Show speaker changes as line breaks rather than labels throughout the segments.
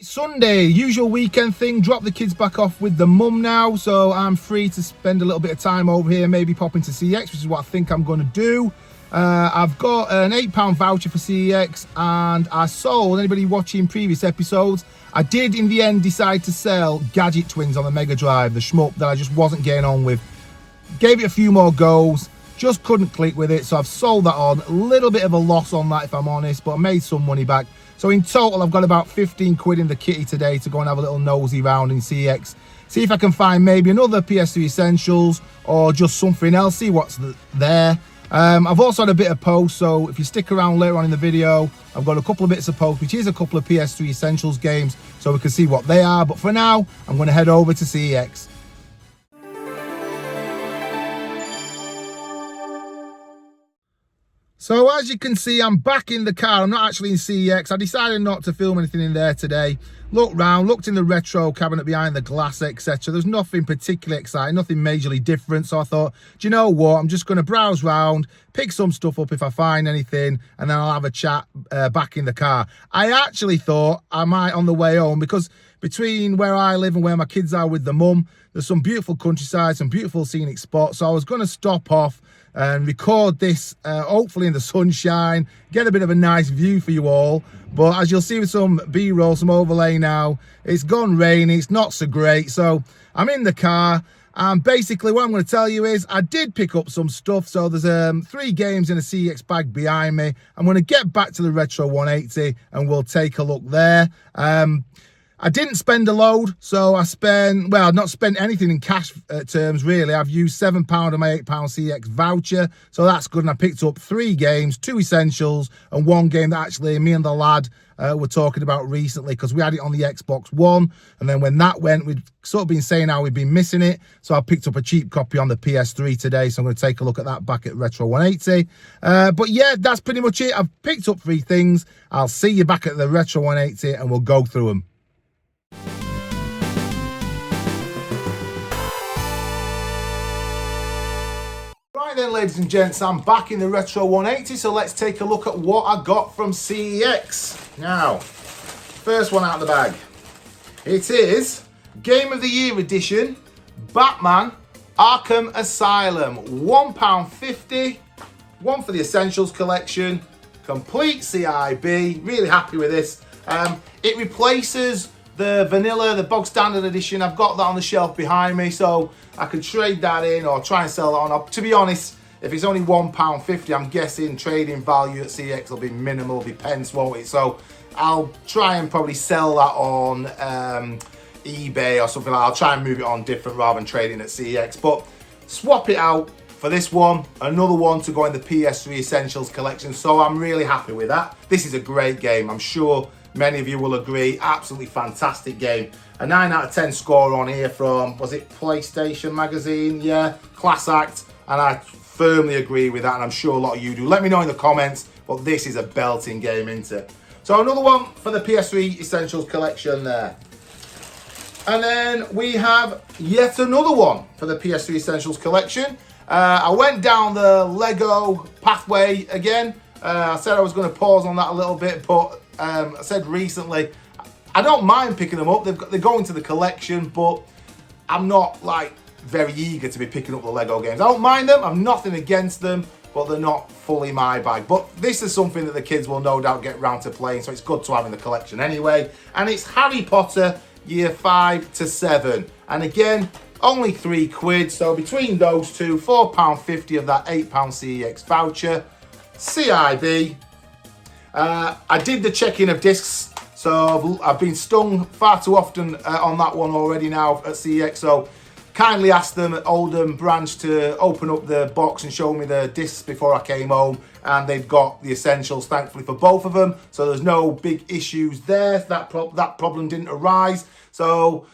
Sunday, usual weekend thing, drop the kids back off with the mum now, so I'm free to spend a little bit of time over here, maybe pop into CEX, which is what I think I'm going to do. I've got an £8 voucher for CEX, and I sold, anybody watching previous episodes, I did in the end decide to sell Gadget Twins on the Mega Drive, the shmup that I just wasn't getting on with. Gave it a few more goes, just couldn't click with it, so I've sold that on. A little bit of a loss on that if I'm honest, but I made some money back. So in total, I've got about 15 quid in the kitty today to go and have a little nosy round in CX. See if I can find maybe another PS3 Essentials or just something else, see what's there. I've also had a bit of post, so if you stick around later on in the video, I've got a couple of bits of post, which is a couple of PS3 Essentials games, so we can see what they are. But for now, I'm going to head over to CEX. So as you can see, I'm back in the car. I'm not actually in CEX. I decided not to film anything in there today. Looked round, looked in the retro cabinet behind the glass, etc. There's nothing particularly exciting, nothing majorly different. So I thought, do you know what? I'm just going to browse round, pick some stuff up if I find anything, and then I'll have a chat back in the car. I actually thought I might on the way home, because between where I live and where my kids are with the mum, there's some beautiful countryside, some beautiful scenic spots. So I was going to stop off and record this, hopefully in the sunshine, get a bit of a nice view for you all. But as you'll see with some B-roll, some overlay now, it's gone rainy, it's not so great. So I'm in the car, and basically what I'm going to tell you is I did pick up some stuff. So there's 3 games in a CX bag behind me. I'm going to get back to the Retro 180 and we'll take a look there. I didn't spend a load, so I spent, well, I've not spent anything in cash terms, really. I've used £7 of my £8 CX voucher, so that's good. And I picked up 3 games, 2 Essentials, and 1 game that actually me and the lad were talking about recently, because we had it on the Xbox One, and then when that went, we'd sort of been saying how we'd been missing it, so I picked up a cheap copy on the PS3 today, so I'm going to take a look at that back at Retro 180. But yeah, that's pretty much it. I've picked up 3 things. I'll see you back at the Retro 180, and we'll go through them. Right then, ladies and gents, I'm back in the Retro 180, so let's take a look at what I got from CEX. Now, first one out of the bag. It is Game of the Year edition, Batman Arkham Asylum, £1.50, one for the Essentials collection, complete CIB, really happy with this. It replaces the vanilla, the bog standard edition. I've got that on the shelf behind me, so I could trade that in or try and sell it on. To be honest, if it's only £1.50, I'm guessing trading value at CX will be minimal, be pence, won't it? So I'll try and probably sell that on eBay or something like that. I'll try and move it on different rather than trading at CX. But swap it out for this one, another one to go in the PS3 Essentials collection. So I'm really happy with that. This is a great game. I'm sure many of you will agree. Absolutely fantastic game. A 9 out of 10 score on here from, was it PlayStation Magazine? Yeah, class act. And I firmly agree with that, and I'm sure a lot of you do. Let me know in the comments, but this is a belting game, isn't it? So another one for the PS3 Essentials collection there. And then we have yet another one for the PS3 Essentials collection. I went down the Lego pathway again. I said I was going to pause on that a little bit, but I said recently, I don't mind picking them up. They go into the collection, but I'm not like very eager to be picking up the Lego games. I don't mind them. I'm nothing against them, but they're not fully my bag. But this is something that the kids will no doubt get round to playing, so it's good to have in the collection anyway. And it's Harry Potter Year 5 to 7. And again, only 3 quid. So between those two, £4.50 of that £8 CEX voucher. CIB. I did the check-in of discs, so I've been stung far too often on that one already now at CEX, so kindly asked them at Oldham branch to open up the box and show me the discs before I came home, and they've got the Essentials, thankfully, for both of them, so there's no big issues there. That problem didn't arise. So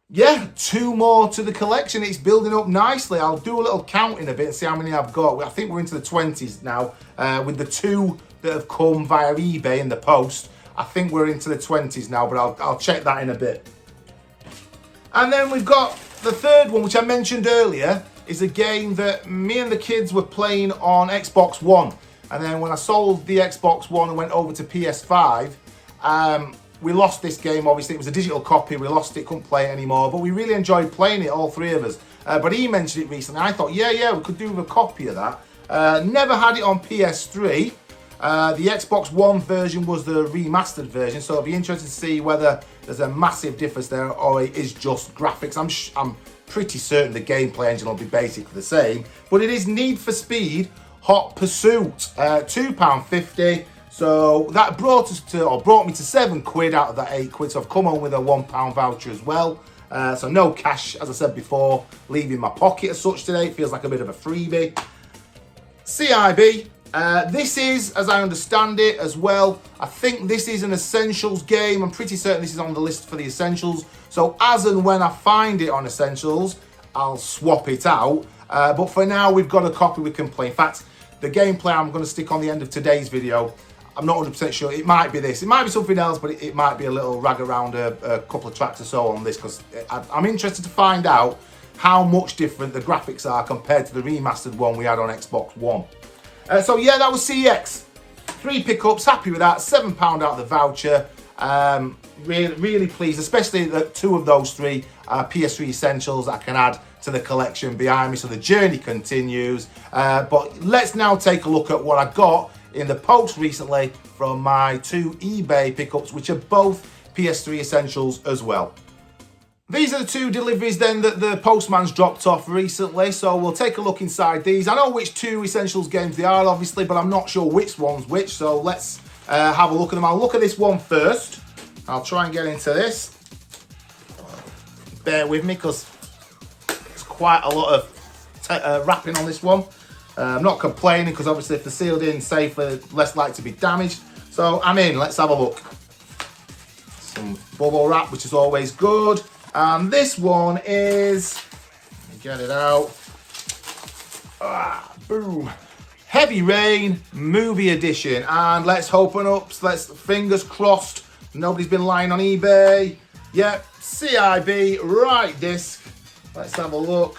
yeah, 2 more to the collection. It's building up nicely. I'll do a little count in a bit and see how many I've got. I think we're into the 20s now with the 2 that have come via eBay in the post. I think we're into the 20s now, but I'll check that in a bit. And then we've got the third one, which I mentioned earlier, is a game that me and the kids were playing on Xbox One. And then when I sold the Xbox One and went over to PS5, we lost this game, obviously. It was a digital copy. We lost it, couldn't play it anymore. But we really enjoyed playing it, all three of us. But he mentioned it recently. I thought, yeah, we could do with a copy of that. Never had it on PS3. The Xbox One version was the remastered version, so it'll be interesting to see whether there's a massive difference there or it is just graphics. I'm pretty certain the gameplay engine will be basically the same, but it is Need for Speed Hot Pursuit, £2.50. So that brought me to £7 out of that £8, so I've come home with a £1 voucher as well. So no cash, as I said before, leaving my pocket as such today. It feels like a bit of a freebie. CIB. This is, as I understand it as well, I think this is an Essentials game. I'm pretty certain this is on the list for the Essentials. So as and when I find it on Essentials, I'll swap it out. But for now, we've got a copy we can play. In fact, the gameplay I'm going to stick on the end of today's video. I'm not 100% sure. It might be this. It might be something else, but it might be a little rag around a couple of tracks or so on this, because I'm interested to find out how much different the graphics are compared to the remastered one we had on Xbox One. So yeah, that was CEX. 3 pickups, happy with that. £7 out of the voucher. Really pleased, especially that 2 of those 3 are PS3 Essentials I can add to the collection behind me, so the journey continues. But let's now take a look at what I got in the post recently from my 2 eBay pickups, which are both PS3 Essentials as well. These are the 2 deliveries then that the postman's dropped off recently, so we'll take a look inside these. I know which 2 Essentials games they are, obviously, but I'm not sure which one's which, so let's have a look at them. I'll look at this one first. I'll try and get into this. Bear with me, because it's quite a lot of wrapping on this one. I'm not complaining, because obviously if they're sealed in safe, they're less likely to be damaged. So I'm in, let's have a look. Some bubble wrap, which is always good. And this one is, let me get it out. Boom. Heavy Rain Movie Edition. And let's open up, fingers crossed, nobody's been lying on eBay. Yep, CIB, right disc. Let's have a look.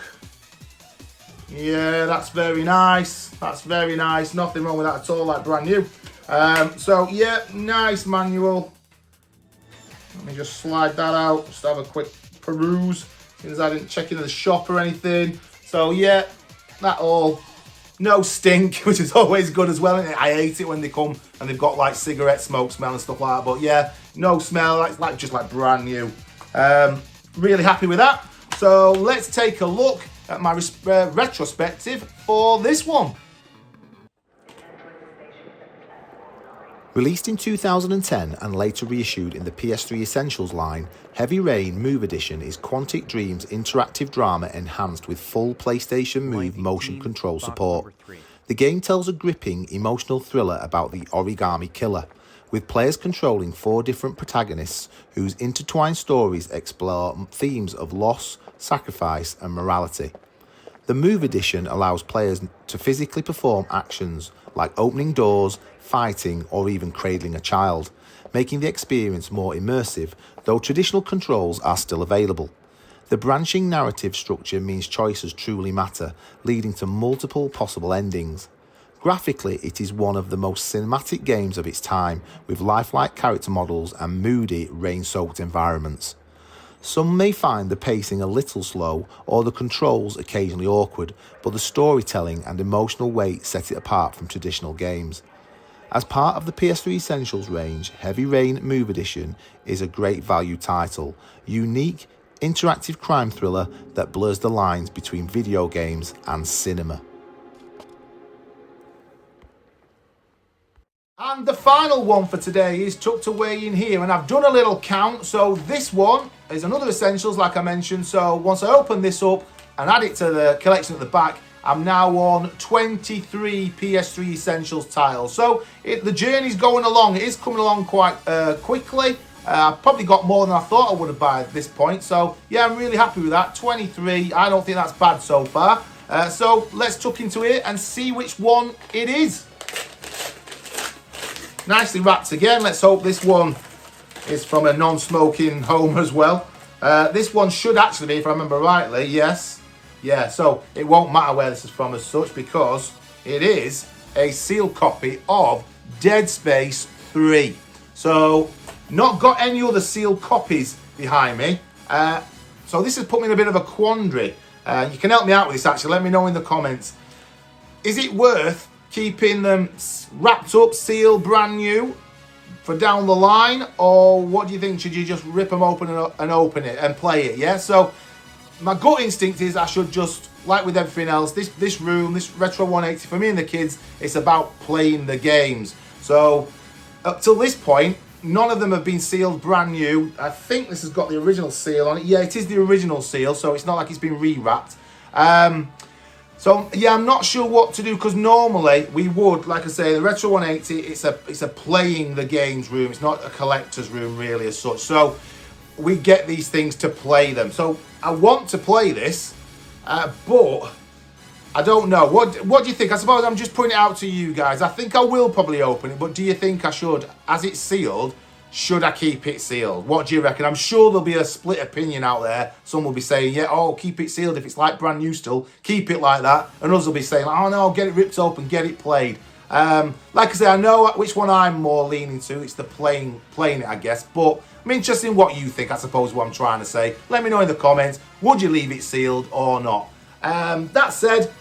Yeah, that's very nice. That's very nice. Nothing wrong with that at all, like brand new. So yeah, nice manual. Let me just slide that out, just have a quick peruse, since I didn't check into the shop or anything. So yeah, that all, no stink, which is always good as well, isn't it? I hate it when they come and they've got like cigarette smoke smell and stuff like that, but yeah, no smell, it's like just like brand new. Really happy with that. So let's take a look at my retrospective for this one.
Released in 2010 and later reissued in the PS3 Essentials line, Heavy Rain Move Edition is Quantic Dream's interactive drama enhanced with full PlayStation Move motion control support. The game tells a gripping, emotional thriller about the origami killer, with players controlling 4 different protagonists whose intertwined stories explore themes of loss, sacrifice and morality. The Move Edition allows players to physically perform actions like opening doors, fighting or even cradling a child, making the experience more immersive, though traditional controls are still available. The branching narrative structure means choices truly matter, leading to multiple possible endings. Graphically, it is one of the most cinematic games of its time, with lifelike character models and moody, rain-soaked environments. Some may find the pacing a little slow or the controls occasionally awkward, but the storytelling and emotional weight set it apart from traditional games. As part of the PS3 Essentials range, Heavy Rain Move Edition is a great value title, unique, interactive crime thriller that blurs the lines between video games and cinema.
And the final one for today is tucked away in here, and I've done a little count. So this one is another Essentials, like I mentioned. So once I open this up and add it to the collection at the back, I'm now on 23 PS3 Essentials titles. So the journey's going along. It is coming along quite quickly. I've probably got more than I thought I would have by this point. So yeah, I'm really happy with that. 23, I don't think that's bad so far. So let's tuck into it and see which one it is. Nicely wrapped again. Let's hope this one is from a non-smoking home as well. This one should actually be, if I remember rightly, yes. Yeah, so it won't matter where this is from as such, because it is a sealed copy of Dead Space 3. So Not got any other sealed copies behind me. So this has put me in a bit of a quandary. You can help me out with this actually, let me know in the comments. Is it worth keeping them wrapped up, sealed, brand new for down the line? Or what do you think? Should you just rip them open and open it and play it, yeah? So my gut instinct is I should just, like with everything else, this room, this Retro 180, for me and the kids, it's about playing the games. So up till this point, none of them have been sealed brand new. I think this has got the original seal on it. Yeah, it is the original seal, so it's not like it's been rewrapped. So yeah, I'm not sure what to do, because normally we would, like I say, the Retro 180, it's a playing the games room. It's not a collector's room really as such. So we get these things to play them. So I want to play this, but I don't know. What do you think? I suppose I'm just putting it out to you guys. I think I will probably open it, but do you think I should, as it's sealed, should I keep it sealed? What do you reckon? I'm sure there'll be a split opinion out there. Some will be saying, yeah, oh, keep it sealed. If it's like brand new still, keep it like that. And others will be saying, oh no, get it ripped open, get it played. Like I say, I know which one I'm more leaning to. It's the playing it, I guess. But I'm interested in what you think, I suppose, what I'm trying to say. Let me know in the comments. Would you leave it sealed or not? That said,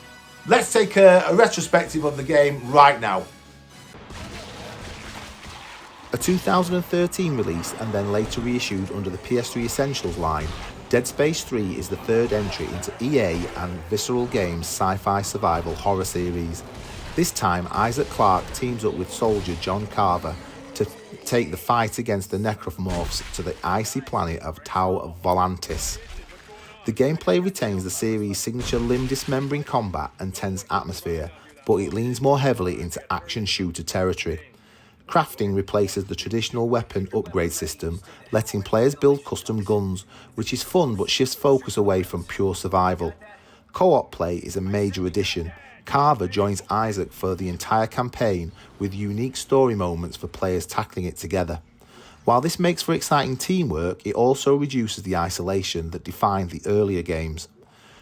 let's take a retrospective of the game right now.
A 2013 release and then later reissued under the PS3 Essentials line, Dead Space 3 is the third entry into EA and Visceral Games' sci-fi survival horror series. This time, Isaac Clarke teams up with soldier John Carver to take the fight against the necromorphs to the icy planet of Tau Volantis. The gameplay retains the series' signature limb-dismembering combat and tense atmosphere, but it leans more heavily into action shooter territory. Crafting replaces the traditional weapon upgrade system, letting players build custom guns, which is fun but shifts focus away from pure survival. Co-op play is a major addition. Carver joins Isaac for the entire campaign, with unique story moments for players tackling it together. While this makes for exciting teamwork, it also reduces the isolation that defined the earlier games.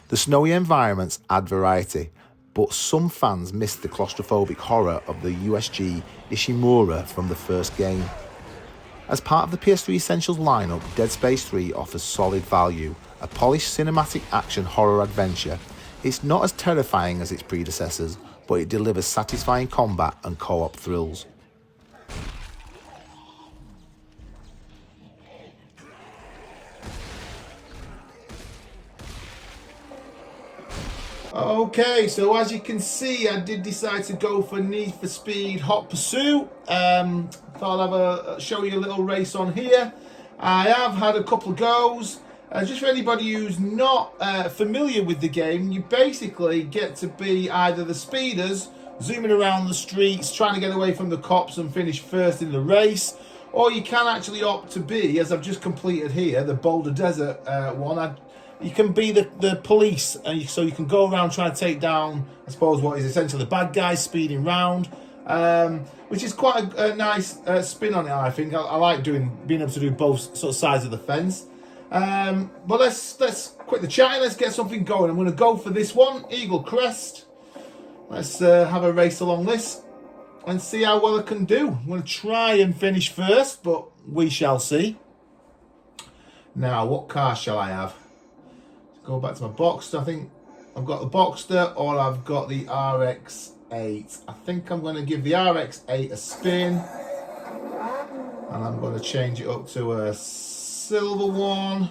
The snowy environments add variety, but some fans miss the claustrophobic horror of the USG Ishimura from the first game. As part of the PS3 Essentials lineup, Dead Space 3 offers solid value, a polished cinematic action horror adventure. It's not as terrifying as its predecessors, but it delivers satisfying combat and co-op thrills.
Okay, so as you can see, I did decide to go for Need for Speed Hot Pursuit. Thought I'd show you a little race on here. I have had a couple of goes. Just for anybody who's not familiar with the game, you basically get to be either the speeders, zooming around the streets, trying to get away from the cops and finish first in the race, or you can actually opt to be, as I've just completed here, the Boulder Desert one. You can be the police, and so you can go around trying to take down, I suppose, what is essentially the bad guys speeding round, which is quite a nice spin on it. I think I like being able to do both sort of sides of the fence. But let's quit the chatting. Let's get something going. I'm going to go for this one, Eagle Crest. Let's have a race along this and see how well I can do. I'm going to try and finish first, but we shall see. Now, what car shall I have? Go back to my Boxster. I think I've got the Boxster or I've got the RX-8. I think I'm going to give the RX-8 a spin. And I'm going to change it up to a silver one.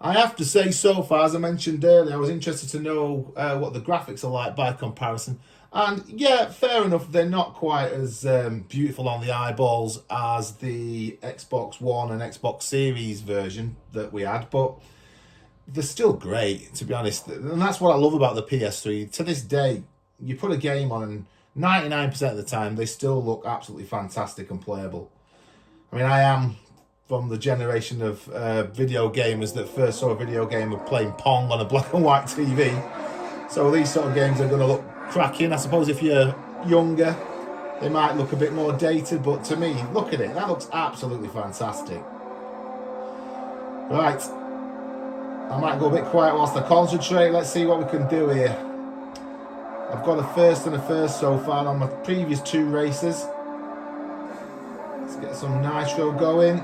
I have to say, so far, as I mentioned earlier, I was interested to know what the graphics are like by comparison. And yeah, fair enough, they're not quite as beautiful on the eyeballs as the Xbox One and Xbox Series version that we had, but they're still great, to be honest. And that's what I love about the PS3. To this day, you put a game on and 99% of the time, they still look absolutely fantastic and playable. I mean, I am from the generation of video gamers that first saw a video game of playing Pong on a black and white TV. So these sort of games are going to look cracking. I suppose if you're younger, they might look a bit more dated, but to me, look at it. That looks absolutely fantastic. Right. I might go a bit quiet whilst I concentrate. Let's see what we can do here. I've got a first and a first so far on my previous two races. Get some nitro going.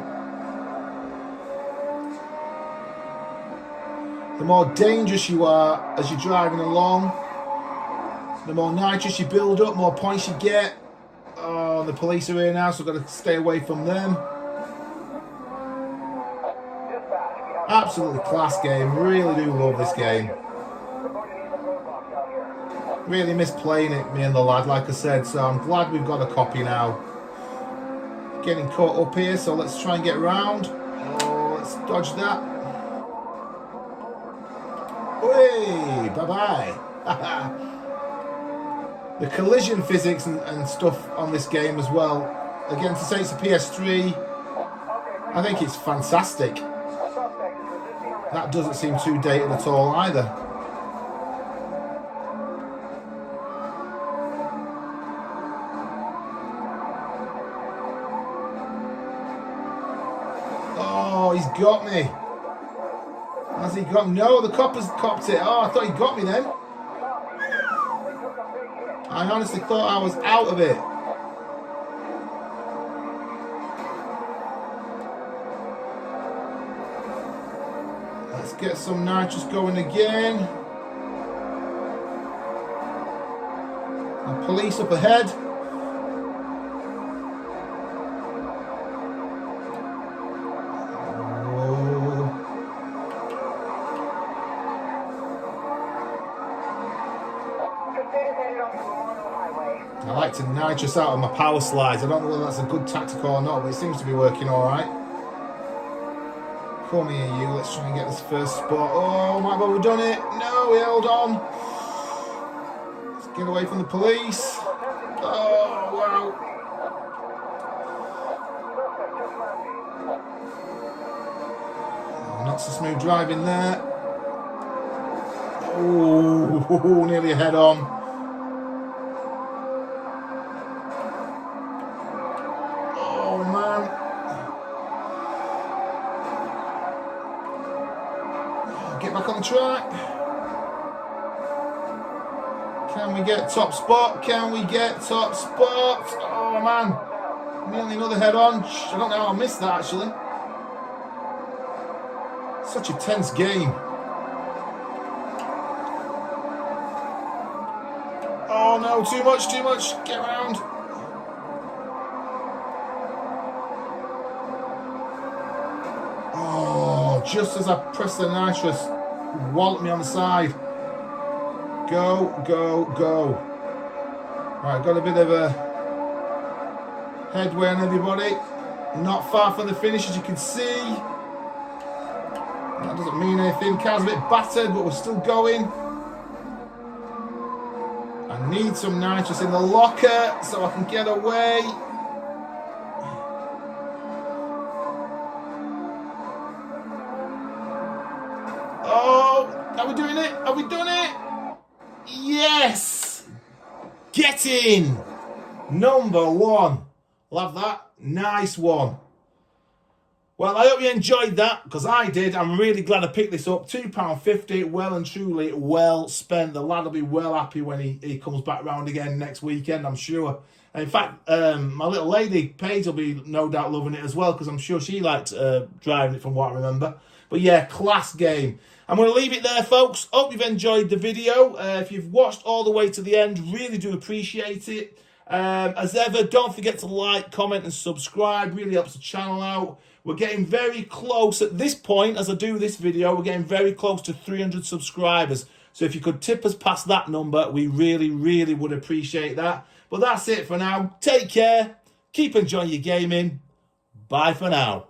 The more dangerous you are as you're driving along, the more nitrous you build up, more points you get. Oh, the police are here now, so I've got to stay away from them. Absolutely class game. Really do love this game. Really miss playing it, me and the lad, like I said, so I'm glad we've got a copy now. Getting caught up here, so let's try and get round. Oh, let's dodge that. Hey, bye-bye. The collision physics and stuff on this game as well. Again, to say it's a PS3, I think it's fantastic. That doesn't seem too dated at all either. Oh, he's got me. Has he got me? No, the cop has copped it. Oh, I thought he got me then. I honestly thought I was out of it. Let's get some nitrous going again. The police up ahead. I like to nitrous out of my power slides. I don't know whether that's a good tactic or not, but it seems to be working alright. Come here, you. Let's try and get this first spot. Oh, might have overdone it. No, we held on. Let's get away from the police. Oh, wow. Oh, not so smooth driving there. Oh, nearly a head on. Get back on the track. Can we get top spot? Can we get top spot? Oh man, nearly another head on. I don't know how I missed that actually. Such a tense game. Oh no, too much, too much. Get around. Oh, just as I press the nitrous, wallop me on the side. Go, go, go. Right, got a bit of a headway on everybody. Not far from the finish, as you can see. That doesn't mean anything. Car's a bit battered, but we're still going. I need some nitrous in the locker so I can get away. Oh, are we doing it? Are we doing it? Yes! Get in! Number one. Love that. Nice one. Well, I hope you enjoyed that, because I did. I'm really glad I picked this up. £2.50, well and truly well spent. The lad will be well happy when he comes back round again next weekend, I'm sure. In fact, my little lady, Paige, will be no doubt loving it as well, because I'm sure she liked driving it from what I remember. But yeah, class game. I'm going to leave it there, folks. Hope you've enjoyed the video. If you've watched all the way to the end, really do appreciate it. As ever, don't forget to like, comment and subscribe. Really helps the channel out. We're getting very close at this point, as I do this video, we're getting very close to 300 subscribers. So if you could tip us past that number, we really, really would appreciate that. But that's it for now. Take care. Keep enjoying your gaming. Bye for now.